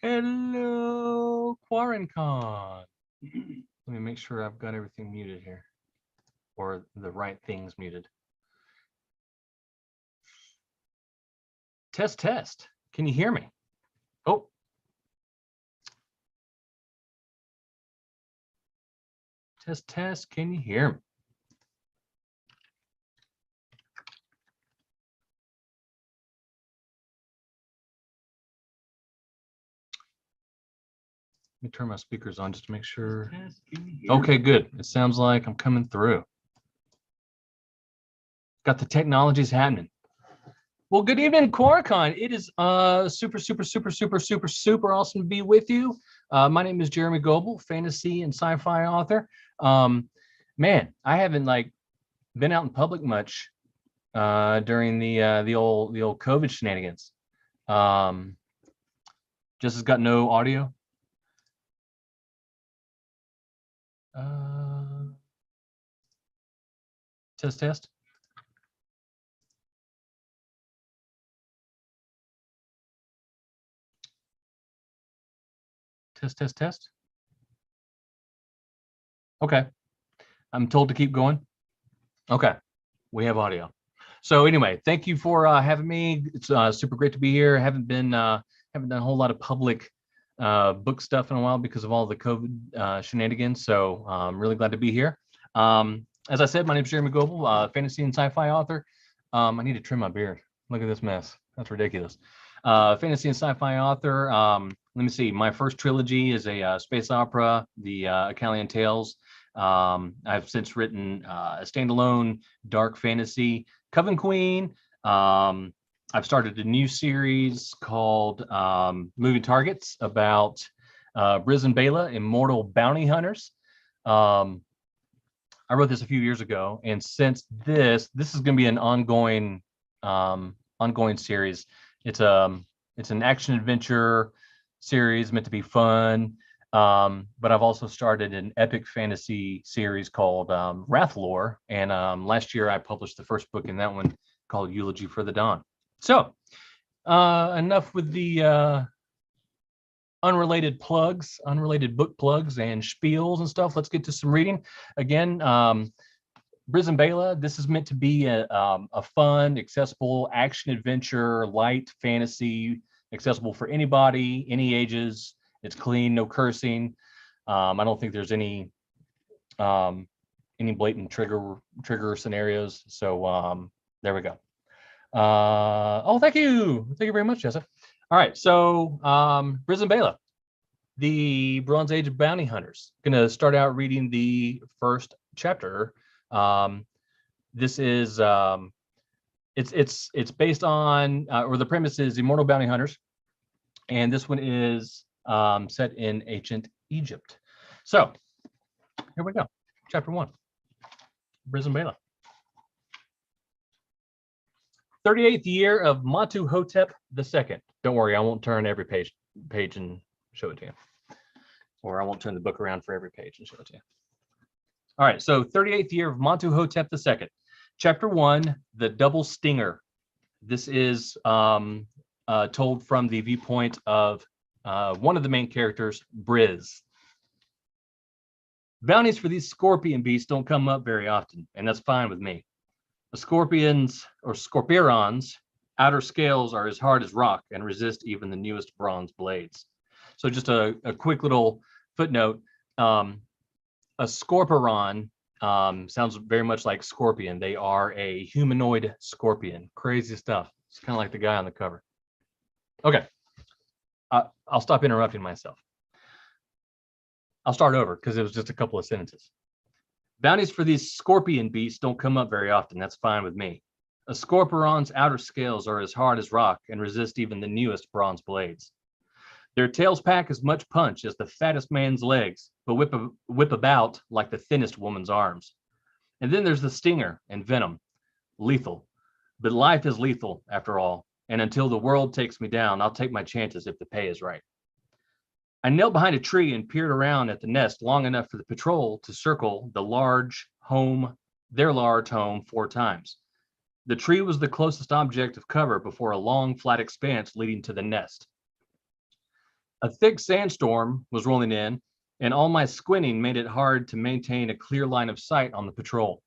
Hello, QuaranCon. Let me make sure I've got everything muted here, or the right things muted. Test, test. Can you hear me? Oh. Test, test. Can you hear me? Let me turn my speakers on just to make sure. Okay, good. It sounds like I'm coming through. Got the technologies happening. Well, good evening, QuaranCon. It is super awesome to be with you. My name is Jeramy Goble, fantasy and sci-fi author. Man, I haven't been out in public much during the old COVID shenanigans. Just has got no audio. Test, test. Test, test, test. Okay. I'm told to keep going. Okay. We have audio. So anyway, thank you for having me. It's super great to be here. Haven't done a whole lot of public book stuff in a while because of all the COVID shenanigans. So I'm really glad to be here. As I said, my name is Jeramy Goble, fantasy and sci-fi author. I need to trim my beard. Look at this mess. That's ridiculous. Fantasy and sci-fi author. Let me see. My first trilogy is a space opera, the Akkalian Tales. I've since written a standalone dark fantasy, Coven Queen. I've started a new series called Moving Targets about Briz and Bela, immortal bounty hunters. I wrote this a few years ago, and since this is going to be an ongoing series. It's an action adventure series meant to be fun. But I've also started an epic fantasy series called Wrathlore, and last year I published the first book in that one called Eulogy for the Dawn. So enough with the unrelated book plugs and spiels and stuff. Let's get to some reading. Again, Briz and Bela, this is meant to be a fun, accessible action adventure, light fantasy, accessible for anybody, any ages. It's clean, no cursing. I don't think there's any blatant trigger scenarios. So there we go. Oh, thank you very much, Jessa. All right, so Briz and Bela, the Bronze Age of bounty hunters. Gonna start out reading the first chapter. This is it's based on or the premise is immortal bounty hunters, and this one is set in ancient Egypt. So here we go. Chapter 1. Briz and Bela. 38th year of Montuhotep II. Don't worry, I won't turn every page and show it to you. Or I won't turn the book around for every page and show it to you. All right, so 38th year of Montuhotep II. Chapter 1, The Double Stinger. This is told from the viewpoint of one of the main characters, Briz. Bounties for these scorpion beasts don't come up very often, and that's fine with me. The scorpions, or scorpirons, outer scales are as hard as rock and resist even the newest bronze blades. So just a quick little footnote. A scorpiron sounds very much like scorpion. They are a humanoid scorpion. Crazy stuff. It's kind of like the guy on the cover. Okay. I'll stop interrupting myself. I'll start over because it was just a couple of sentences. Bounties for these scorpion beasts don't come up very often. That's fine with me. A scorpiron's outer scales are as hard as rock and resist even the newest bronze blades. Their tails pack as much punch as the fattest man's legs, but whip about like the thinnest woman's arms. And then there's the stinger and venom, lethal. But life is lethal after all, and until the world takes me down, I'll take my chances if the pay is right. I knelt behind a tree and peered around at the nest long enough for the patrol to circle their large home 4 times. The tree was the closest object of cover before a long, flat expanse leading to the nest. A thick sandstorm was rolling in, and all my squinting made it hard to maintain a clear line of sight on the patrol.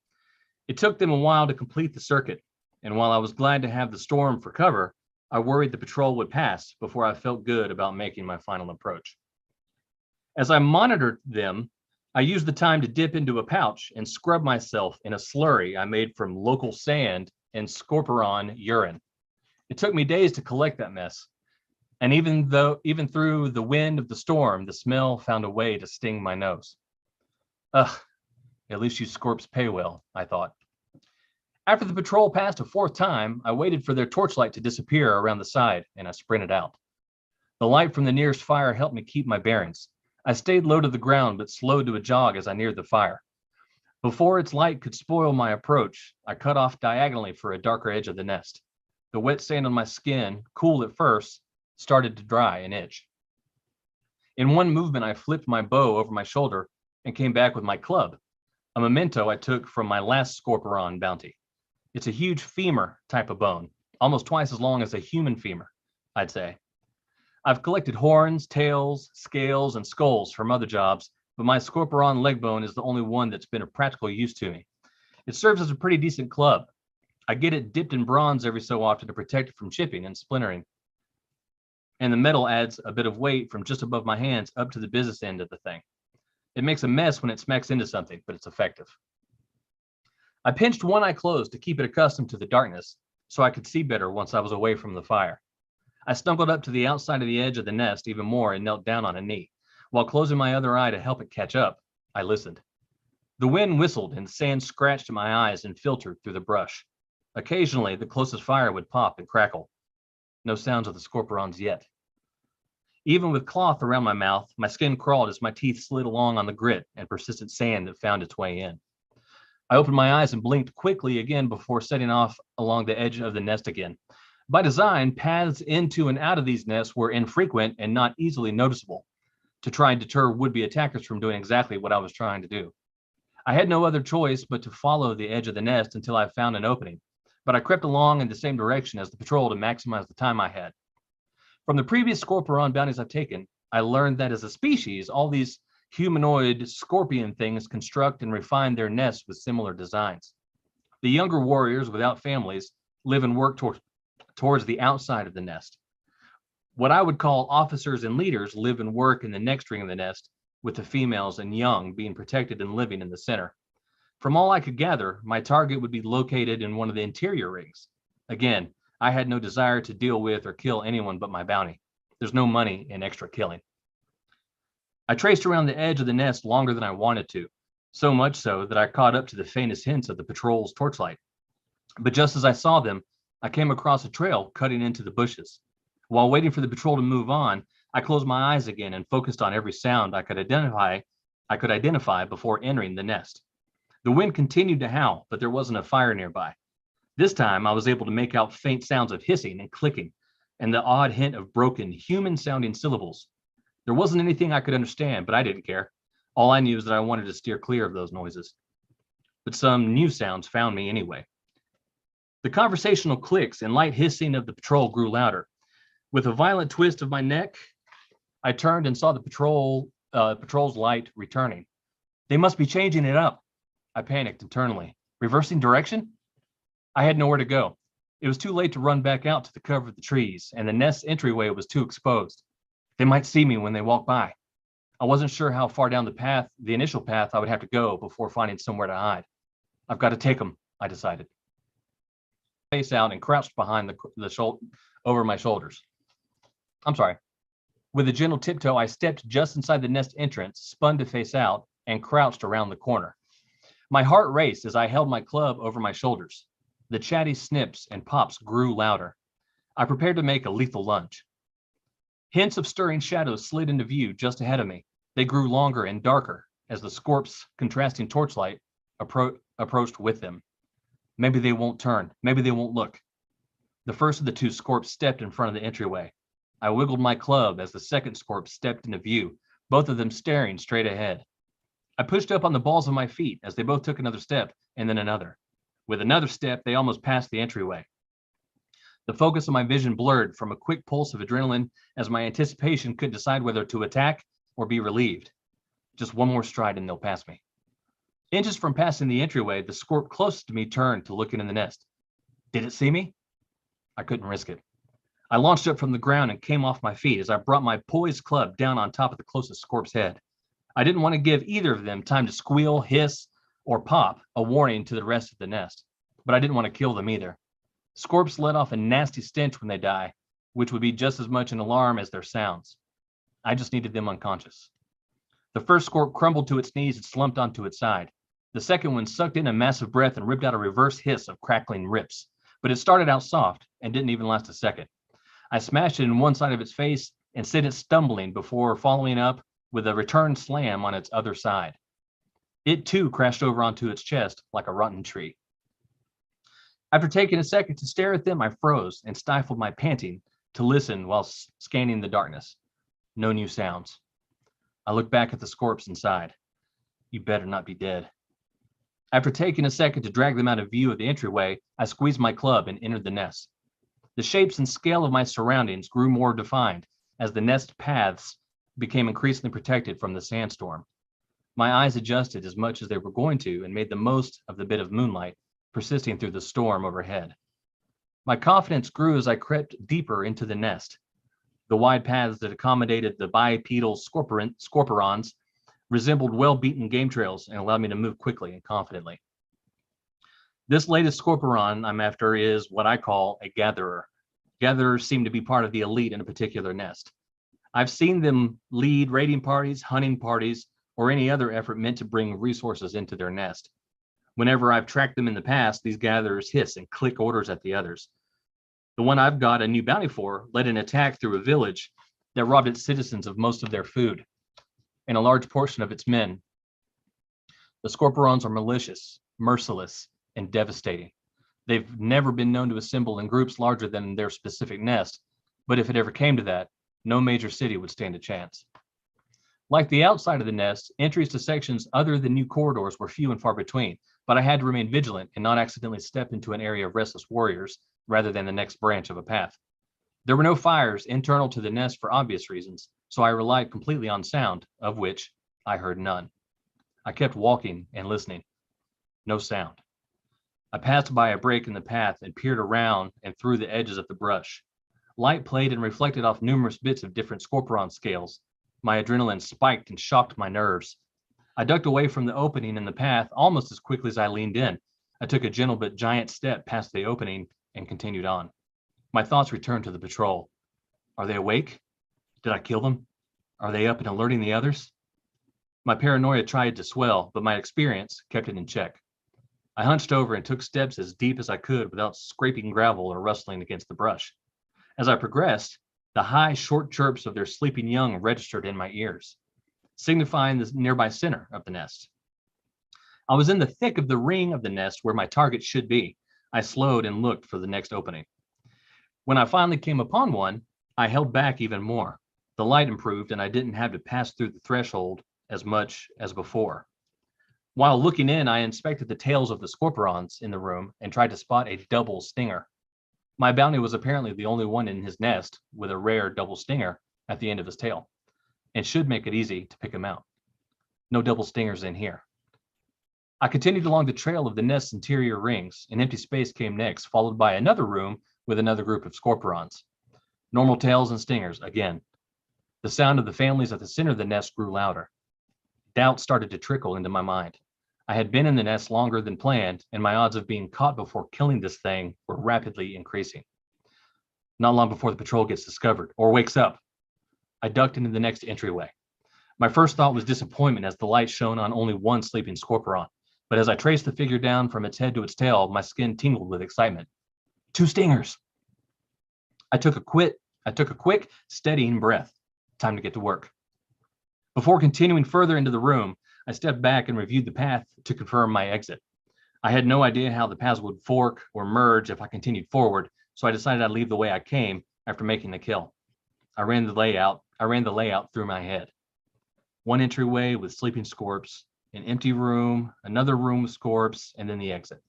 It took them a while to complete the circuit, and while I was glad to have the storm for cover, I worried the patrol would pass before I felt good about making my final approach. As I monitored them, I used the time to dip into a pouch and scrub myself in a slurry I made from local sand and scorpion urine. It took me days to collect that mess, and even through the wind of the storm, the smell found a way to sting my nose. Ugh, at least you scorps pay well, I thought. After the patrol passed a 4th time, I waited for their torchlight to disappear around the side, and I sprinted out. The light from the nearest fire helped me keep my bearings. I stayed low to the ground, but slowed to a jog as I neared the fire. Before its light could spoil my approach, I cut off diagonally for a darker edge of the nest. The wet sand on my skin, cool at first, started to dry and itch. In one movement, I flipped my bow over my shoulder and came back with my club, a memento I took from my last scorpion bounty. It's a huge femur type of bone, almost twice as long as a human femur, I'd say. I've collected horns, tails, scales, and skulls from other jobs, but my scorpion leg bone is the only one that's been of practical use to me. It serves as a pretty decent club. I get it dipped in bronze every so often to protect it from chipping and splintering. And the metal adds a bit of weight from just above my hands up to the business end of the thing. It makes a mess when it smacks into something, but it's effective. I pinched one eye closed to keep it accustomed to the darkness so I could see better once I was away from the fire. I stumbled up to the outside of the edge of the nest even more and knelt down on a knee. While closing my other eye to help it catch up, I listened. The wind whistled and sand scratched at my eyes and filtered through the brush. Occasionally, the closest fire would pop and crackle. No sounds of the scorpions yet. Even with cloth around my mouth, my skin crawled as my teeth slid along on the grit and persistent sand that found its way in. I opened my eyes and blinked quickly again before setting off along the edge of the nest again. By design, paths into and out of these nests were infrequent and not easily noticeable to try and deter would-be attackers from doing exactly what I was trying to do. I had no other choice but to follow the edge of the nest until I found an opening, but I crept along in the same direction as the patrol to maximize the time I had. From the previous scorpion bounties I've taken, I learned that as a species, all these humanoid scorpion things construct and refine their nests with similar designs. The younger warriors without families live and work towards the outside of the nest. What I would call officers and leaders live and work in the next ring of the nest, with the females and young being protected and living in the center. From all I could gather, my target would be located in one of the interior rings. Again, I had no desire to deal with or kill anyone but my bounty. There's no money in extra killing. I traced around the edge of the nest longer than I wanted to, so much so that I caught up to the faintest hints of the patrol's torchlight. But just as I saw them, I came across a trail cutting into the bushes. While waiting for the patrol to move on, I closed my eyes again and focused on every sound I could identify before entering the nest. The wind continued to howl, but there wasn't a fire nearby. This time, I was able to make out faint sounds of hissing and clicking, and the odd hint of broken, human-sounding syllables. There wasn't anything I could understand, but I didn't care. All I knew is that I wanted to steer clear of those noises. But some new sounds found me anyway. The conversational clicks and light hissing of the patrol grew louder. With a violent twist of my neck, I turned and saw the patrol's light returning. They must be changing it up. I panicked internally. Reversing direction? I had nowhere to go. It was too late to run back out to the cover of the trees, and the nest's entryway was too exposed. They might see me when they walk by. I wasn't sure how far down the initial path I would have to go before finding somewhere to hide. I've got to take them, I decided. Face out and crouched behind over my shoulders. With a gentle tiptoe, I stepped just inside the nest entrance, spun to face out, and crouched around the corner. My heart raced as I held my club over my shoulders. The chatty snips and pops grew louder. I prepared to make a lethal lunge. Hints of stirring shadows slid into view just ahead of me. They grew longer and darker as the scorp's contrasting torchlight approached with them. Maybe they won't turn. Maybe they won't look. The first of the two scorps stepped in front of the entryway. I wiggled my club as the second scorp stepped into view, both of them staring straight ahead. I pushed up on the balls of my feet as they both took another step and then another. With another step, they almost passed the entryway. The focus of my vision blurred from a quick pulse of adrenaline as my anticipation could decide whether to attack or be relieved. Just one more stride and they'll pass me. Inches from passing the entryway, the scorp closest to me turned to look in the nest. Did it see me? I couldn't risk it. I launched up from the ground and came off my feet as I brought my poised club down on top of the closest scorp's head. I didn't want to give either of them time to squeal, hiss, or pop a warning to the rest of the nest, but I didn't want to kill them either. Scorps let off a nasty stench when they die, which would be just as much an alarm as their sounds. I just needed them unconscious. The first scorp crumbled to its knees and slumped onto its side. The second one sucked in a massive breath and ripped out a reverse hiss of crackling rips, but it started out soft and didn't even last a second. I smashed it in one side of its face and sent it stumbling before following up with a return slam on its other side. It too crashed over onto its chest like a rotten tree. After taking a second to stare at them, I froze and stifled my panting to listen while scanning the darkness. No new sounds. I looked back at the scorps inside. You better not be dead. After taking a second to drag them out of view of the entryway, I squeezed my club and entered the nest. The shapes and scale of my surroundings grew more defined as the nest paths became increasingly protected from the sandstorm. My eyes adjusted as much as they were going to and made the most of the bit of moonlight persisting through the storm overhead. My confidence grew as I crept deeper into the nest. The wide paths that accommodated the bipedal scorporons resembled well-beaten game trails and allowed me to move quickly and confidently. This latest scorporon I'm after is what I call a gatherer. Gatherers seem to be part of the elite in a particular nest. I've seen them lead raiding parties, hunting parties, or any other effort meant to bring resources into their nest. Whenever I've tracked them in the past, these gatherers hiss and click orders at the others. The one I've got a new bounty for led an attack through a village that robbed its citizens of most of their food and a large portion of its men. The scorporons are malicious, merciless, and devastating. They've never been known to assemble in groups larger than their specific nest, but if it ever came to that, no major city would stand a chance. Like the outside of the nest, entries to sections other than new corridors were few and far between, but I had to remain vigilant and not accidentally step into an area of restless warriors rather than the next branch of a path. There were no fires internal to the nest for obvious reasons, so I relied completely on sound, of which I heard none. I kept walking and listening. No sound. I passed by a break in the path and peered around and through the edges of the brush. Light played and reflected off numerous bits of different scorporon scales. My adrenaline spiked and shocked my nerves. I ducked away from the opening in the path almost as quickly as I leaned in. I took a gentle but giant step past the opening and continued on. My thoughts returned to the patrol. Are they awake? Did I kill them? Are they up and alerting the others? My paranoia tried to swell, but my experience kept it in check. I hunched over and took steps as deep as I could without scraping gravel or rustling against the brush. As I progressed, the high, short chirps of their sleeping young registered in my ears, signifying the nearby center of the nest. I was in the thick of the ring of the nest where my target should be. I slowed and looked for the next opening. When I finally came upon one, I held back even more. The light improved and I didn't have to pass through the threshold as much as before. While looking in, I inspected the tails of the scorporons in the room and tried to spot a double stinger. My bounty was apparently the only one in his nest with a rare double stinger at the end of his tail, and should make it easy to pick him out. No double stingers in here. I continued along the trail of the nest's interior rings. An empty space came next, followed by another room with another group of scorporons. Normal tails and stingers again. The sound of the families at the center of the nest grew louder. Doubt started to trickle into my mind. I had been in the nest longer than planned, and my odds of being caught before killing this thing were rapidly increasing. Not long before the patrol gets discovered or wakes up, I ducked into the next entryway. My first thought was disappointment as the light shone on only one sleeping scorporon, but as I traced the figure down from its head to its tail, my skin tingled with excitement. 2 stingers! I took a quick, steadying breath. Time to get to work. Before continuing further into the room, I stepped back and reviewed the path to confirm my exit. I had no idea how the paths would fork or merge if I continued forward, so I decided I'd leave the way I came after making the kill. I ran the layout through my head. One entryway with sleeping scorps, an empty room, another room with scorps, and then the exit.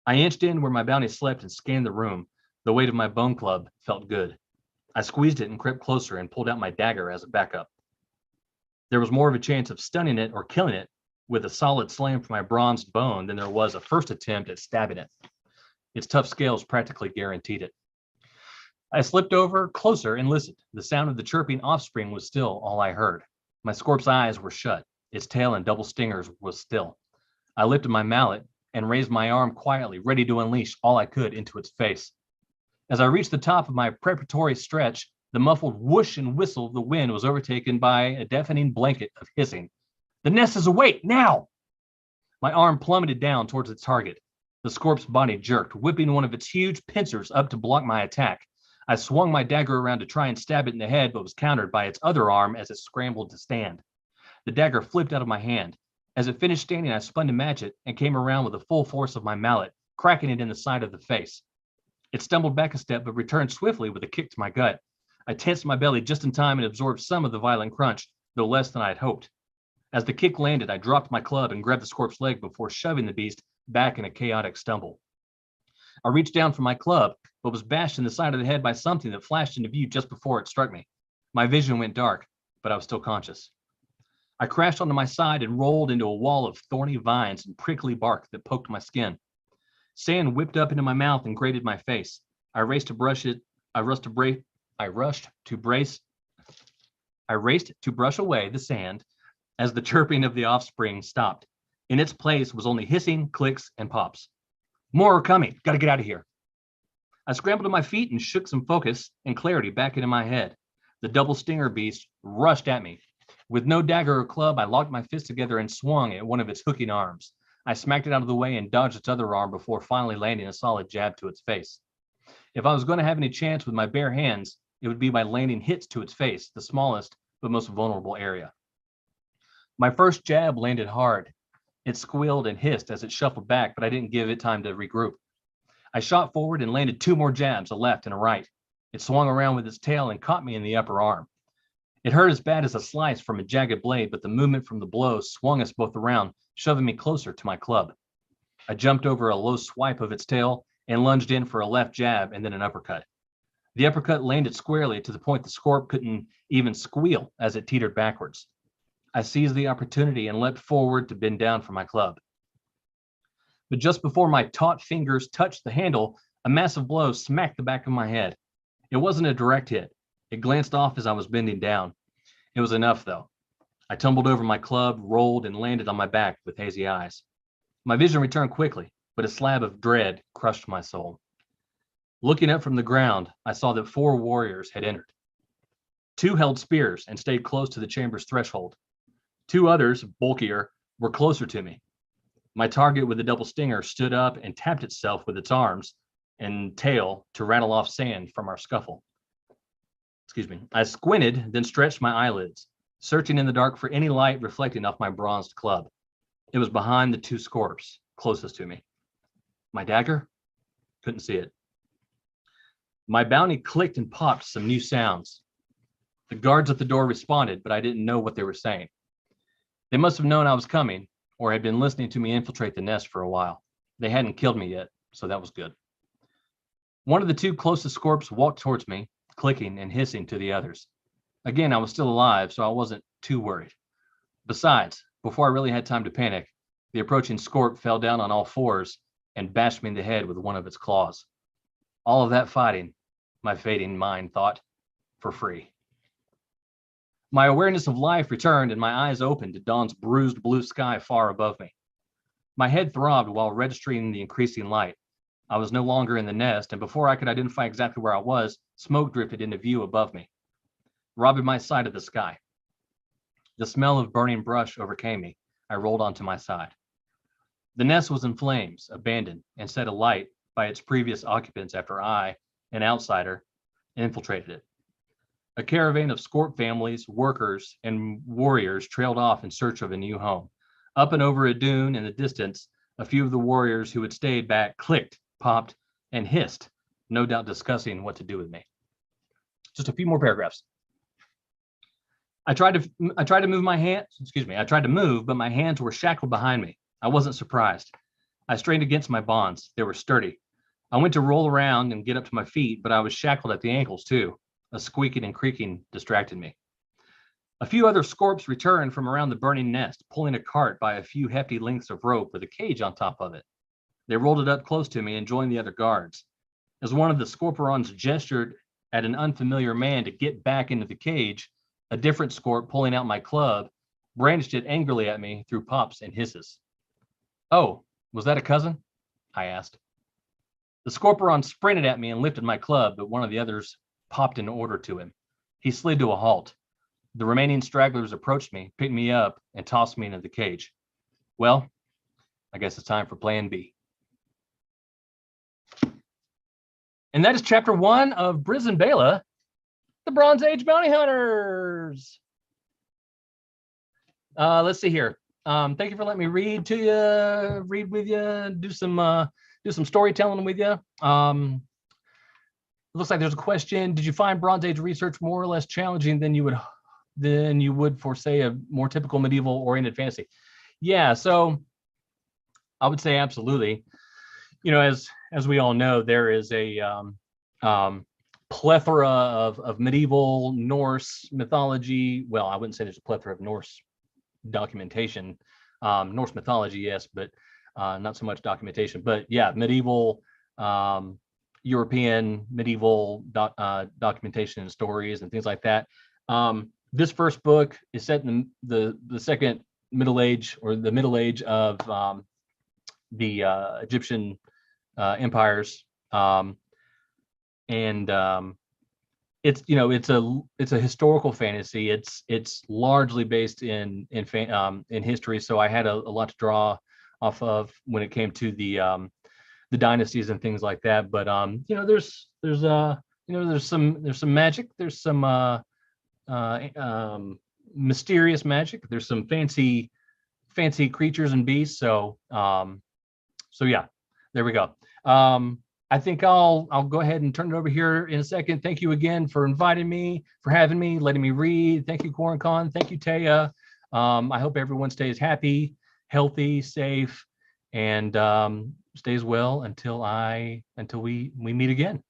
I inched in where my bounty slept and scanned the room. The weight of my bone club felt good. I squeezed it and crept closer and pulled out my dagger as a backup. There was more of a chance of stunning it or killing it with a solid slam from my bronzed bone than there was a first attempt at stabbing it. Its tough scales practically guaranteed it. I slipped over closer and listened. The sound of the chirping offspring was still all I heard. My scorp's eyes were shut. Its tail and double stingers was still. I lifted my mallet and raised my arm quietly, ready to unleash all I could into its face. As I reached the top of my preparatory stretch, the muffled whoosh and whistle of the wind was overtaken by a deafening blanket of hissing. The nest is awake now! My arm plummeted down towards its target. The scorp's body jerked, whipping one of its huge pincers up to block my attack. I swung my dagger around to try and stab it in the head, but was countered by its other arm as it scrambled to stand. The dagger flipped out of my hand. As it finished standing, I spun to match it and came around with the full force of my mallet, cracking it in the side of the face. It stumbled back a step, but returned swiftly with a kick to my gut. I tensed my belly just in time and absorbed some of the violent crunch, though less than I had hoped. As the kick landed, I dropped my club and grabbed the scorp's leg before shoving the beast back in a chaotic stumble. I reached down for my club, but was bashed in the side of the head by something that flashed into view just before it struck me. My vision went dark, but I was still conscious. I crashed onto my side and rolled into a wall of thorny vines and prickly bark that poked my skin. Sand whipped up into my mouth and grated my face. I raced to brush away the sand as the chirping of the offspring stopped. In its place was only hissing, clicks, and pops. More are coming. Got to get out of here. I scrambled to my feet and shook some focus and clarity back into my head. The double stinger beast rushed at me. With no dagger or club, I locked my fist together and swung at one of its hooking arms. I smacked it out of the way and dodged its other arm before finally landing a solid jab to its face. If I was going to have any chance with my bare hands, it would be by landing hits to its face, the smallest but most vulnerable area. My first jab landed hard. It squealed and hissed as it shuffled back, but I didn't give it time to regroup. I shot forward and landed two more jabs, a left and a right. It swung around with its tail and caught me in the upper arm. It hurt as bad as a slice from a jagged blade, but the movement from the blow swung us both around, shoving me closer to my club. I jumped over a low swipe of its tail and lunged in for a left jab and then an uppercut. The uppercut landed squarely to the point the scorp couldn't even squeal as it teetered backwards. I seized the opportunity and leapt forward to bend down for my club. But just before my taut fingers touched the handle, a massive blow smacked the back of my head. It wasn't a direct hit. It glanced off as I was bending down. It was enough, though. I tumbled over my club, rolled, and landed on my back with hazy eyes. My vision returned quickly, but a slab of dread crushed my soul. Looking up from the ground, I saw that 4 warriors had entered. 2 held spears and stayed close to the chamber's threshold. 2 others, bulkier, were closer to me. My target with the double stinger stood up and tapped itself with its arms and tail to rattle off sand from our scuffle. I squinted, then stretched my eyelids, searching in the dark for any light reflecting off my bronzed club. It was behind the 2 scorps closest to me. My dagger? Couldn't see it. My bounty clicked and popped some new sounds. The guards at the door responded, but I didn't know what they were saying. They must have known I was coming, or had been listening to me infiltrate the nest for a while. They hadn't killed me yet, so that was good. One of the 2 closest scorps walked towards me, clicking and hissing to the others. Again, I was still alive, so I wasn't too worried. Besides, before I really had time to panic, the approaching scorp fell down on all 4s and bashed me in the head with one of its claws. All of that fighting, my fading mind thought, for free. My awareness of life returned and my eyes opened to dawn's bruised blue sky far above me. My head throbbed while registering the increasing light. I was no longer in the nest, and before I could identify exactly where I was, smoke drifted into view above me, robbing my sight of the sky. The smell of burning brush overcame me. I rolled onto my side. The nest was in flames, abandoned, and set alight by its previous occupants after I, an outsider, infiltrated it. A caravan of scorp families, workers, and warriors trailed off in search of a new home. Up and over a dune in the distance, a few of the warriors who had stayed back clicked, popped, and hissed, no doubt discussing what to do with me. Just a few more paragraphs. I tried to move my hands, I tried to move, but my hands were shackled behind me. I wasn't surprised. I strained against my bonds. They were sturdy. I went to roll around and get up to my feet, but I was shackled at the ankles too. A squeaking and creaking distracted me. A few other scorps returned from around the burning nest, pulling a cart by a few hefty lengths of rope with a cage on top of it. They rolled it up close to me and joined the other guards. As one of the scorporons gestured at an unfamiliar man to get back into the cage, a different scorp, pulling out my club, brandished it angrily at me through pops and hisses. "Oh, was that a cousin?" I asked. The scorporon sprinted at me and lifted my club, but one of the others popped an order to him. He slid to a halt. The remaining stragglers approached me, picked me up, and tossed me into the cage. Well, I guess it's time for plan B. And that is chapter 1 of Briz and Bela, the Bronze Age Bounty Hunters. Let's see here. Thank you for letting me read to you, read with you, do some storytelling with you. It looks like there's a question. Did you find Bronze Age research more or less challenging than you would for, say, a more typical medieval-oriented fantasy? Yeah, so I would say absolutely. You know, as we all know, there is a plethora of medieval Norse mythology. Well, I wouldn't say there's a plethora of Norse documentation. Norse mythology, yes, but not so much documentation. But yeah, medieval European medieval documentation and stories and things like that. This first book is set in the second Middle Age, or the Middle Age of the Egyptian empires, and it's, you know, it's a historical fantasy. It's largely based in history, so I had a lot to draw off of when it came to the dynasties and things like that. But you know, there's some magic, there's some mysterious magic, there's some fancy creatures and beasts. So so yeah, there we go. I think I'll go ahead and turn it over here in a second. Thank you again for inviting me, for having me, letting me read. Thank you, QuaranCon. Thank you, Taya. I hope everyone stays happy, healthy, safe, and stays well until we meet again.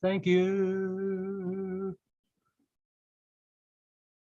Thank you.